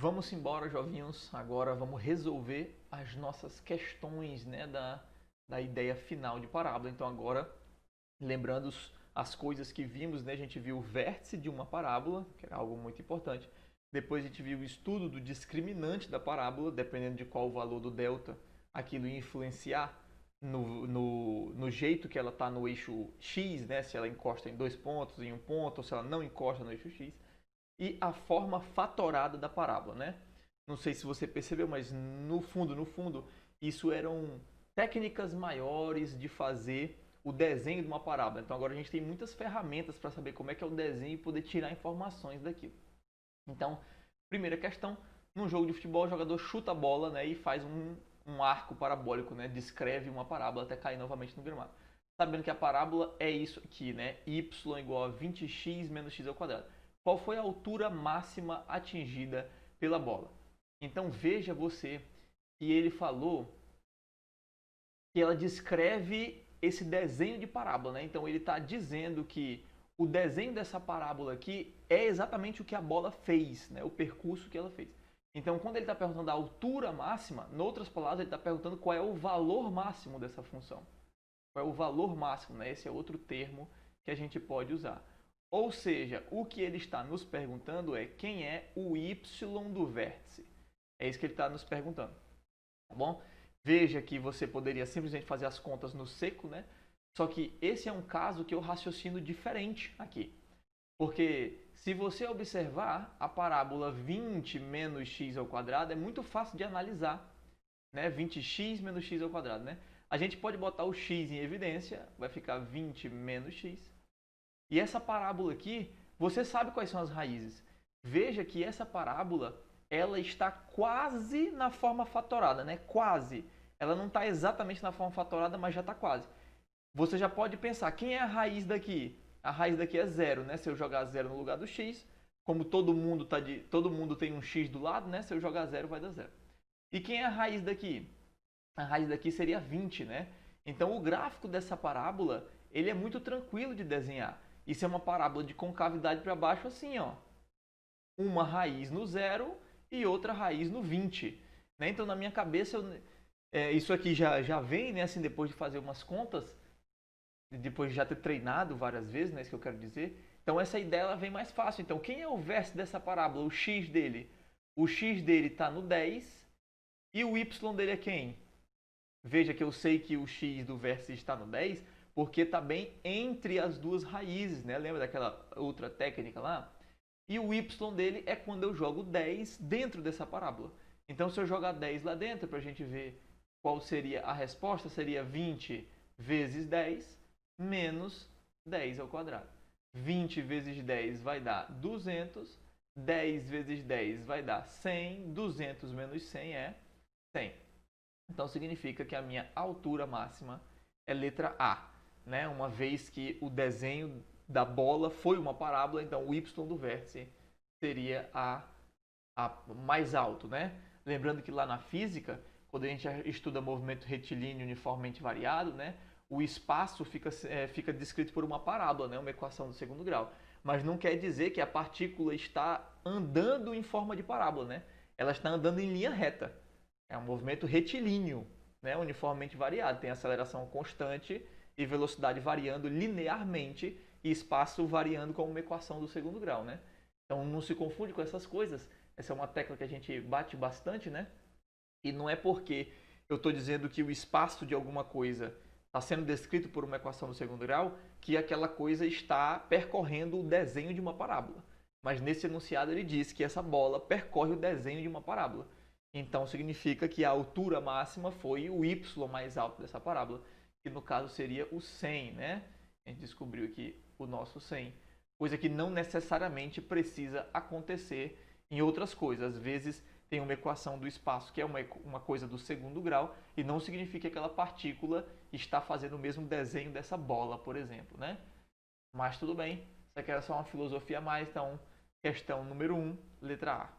Vamos embora, jovinhos. Agora vamos resolver as nossas questões, né, da ideia final de parábola. Então agora, lembrando as coisas que vimos, né, a gente viu o vértice de uma parábola, que era algo muito importante. Depois a gente viu o estudo do discriminante da parábola, dependendo de qual o valor do delta aquilo ia influenciar no jeito que ela está no eixo X, né, se ela encosta em 2 pontos, em 1 ponto, ou se ela não encosta no eixo X. E a forma fatorada da parábola, né? Não sei se você percebeu, mas no fundo, isso eram técnicas maiores de fazer o desenho de uma parábola. Então agora a gente tem muitas ferramentas para saber como é que é o desenho e poder tirar informações daquilo. Então, primeira questão, num jogo de futebol, o jogador chuta a bola, né, e faz um arco parabólico, né, descreve uma parábola até cair novamente no gramado. Sabendo que a parábola é isso aqui, né, y igual a 20x menos x ao quadrado. Qual foi a altura máxima atingida pela bola? Então veja você que ele falou que ela descreve esse desenho de parábola, né? Então ele está dizendo que o desenho dessa parábola aqui é exatamente o que a bola fez, né? O percurso que ela fez. Então quando ele está perguntando a altura máxima, em outras palavras, ele está perguntando qual é o valor máximo dessa função. Qual é o valor máximo, né? Esse é outro termo que a gente pode usar. Ou seja, o que ele está nos perguntando é quem é o y do vértice. É isso que ele está nos perguntando. Tá bom? Veja que você poderia simplesmente fazer as contas no seco, né? Só que esse é um caso que eu raciocino diferente aqui. Porque se você observar a parábola 20 menos x ao quadrado, é muito fácil de analisar. Né? 20x menos x ao quadrado. Né? A gente pode botar o x em evidência, vai ficar 20 menos x. E essa parábola aqui, você sabe quais são as raízes. Veja que essa parábola, ela está quase na forma fatorada, né? Quase. Ela não está exatamente na forma fatorada, mas já está quase. Você já pode pensar, quem é a raiz daqui? A raiz daqui é zero, né? Se eu jogar zero no lugar do x, como todo mundo tem um x do lado, né? Se eu jogar zero, vai dar zero. E quem é a raiz daqui? A raiz daqui seria 20, né? Então o gráfico dessa parábola, ele é muito tranquilo de desenhar. Isso é uma parábola de concavidade para baixo assim, ó. Uma raiz no zero e outra raiz no 20. Né? Então, na minha cabeça, isso aqui já vem, né? Assim, depois de fazer umas contas, depois de já ter treinado várias vezes, né? Isso que eu quero dizer. Então, essa ideia ela vem mais fácil. Então, quem é o vértice dessa parábola? O x dele. O x dele está no 10 e o y dele é quem? Veja que eu sei que o x do vértice está no 10 porque está bem entre as duas raízes, né? Lembra daquela outra técnica lá? E o y dele é quando eu jogo 10 dentro dessa parábola. Então, se eu jogar 10 lá dentro, para a gente ver qual seria a resposta, seria 20 vezes 10 menos 10 ao quadrado. 20 vezes 10 vai dar 200, 10 vezes 10 vai dar 100, 200 menos 100 é 100. Então, significa que a minha altura máxima é letra A. Né? Uma vez que o desenho da bola foi uma parábola, então o y do vértice seria a mais alto. Né? Lembrando que lá na física, quando a gente estuda movimento retilíneo uniformemente variado, né? O espaço fica descrito por uma parábola, né? Uma equação do segundo grau. Mas não quer dizer que a partícula está andando em forma de parábola. Né? Ela está andando em linha reta. É um movimento retilíneo, né? Uniformemente variado. Tem aceleração constante e velocidade variando linearmente e espaço variando como uma equação do segundo grau, né? Então não se confunde com essas coisas. Essa é uma tecla que a gente bate bastante, né? E não é porque eu estou dizendo que o espaço de alguma coisa está sendo descrito por uma equação do segundo grau que aquela coisa está percorrendo o desenho de uma parábola. Mas nesse enunciado ele diz que essa bola percorre o desenho de uma parábola. Então significa que a altura máxima foi o y mais alto dessa parábola, que no caso seria o 100, né? A gente descobriu aqui o nosso 100. Coisa que não necessariamente precisa acontecer em outras coisas. Às vezes tem uma equação do espaço que é uma coisa do segundo grau e não significa que aquela partícula está fazendo o mesmo desenho dessa bola, por exemplo, né? Mas tudo bem, isso aqui era só uma filosofia a mais, então questão número 1, letra A.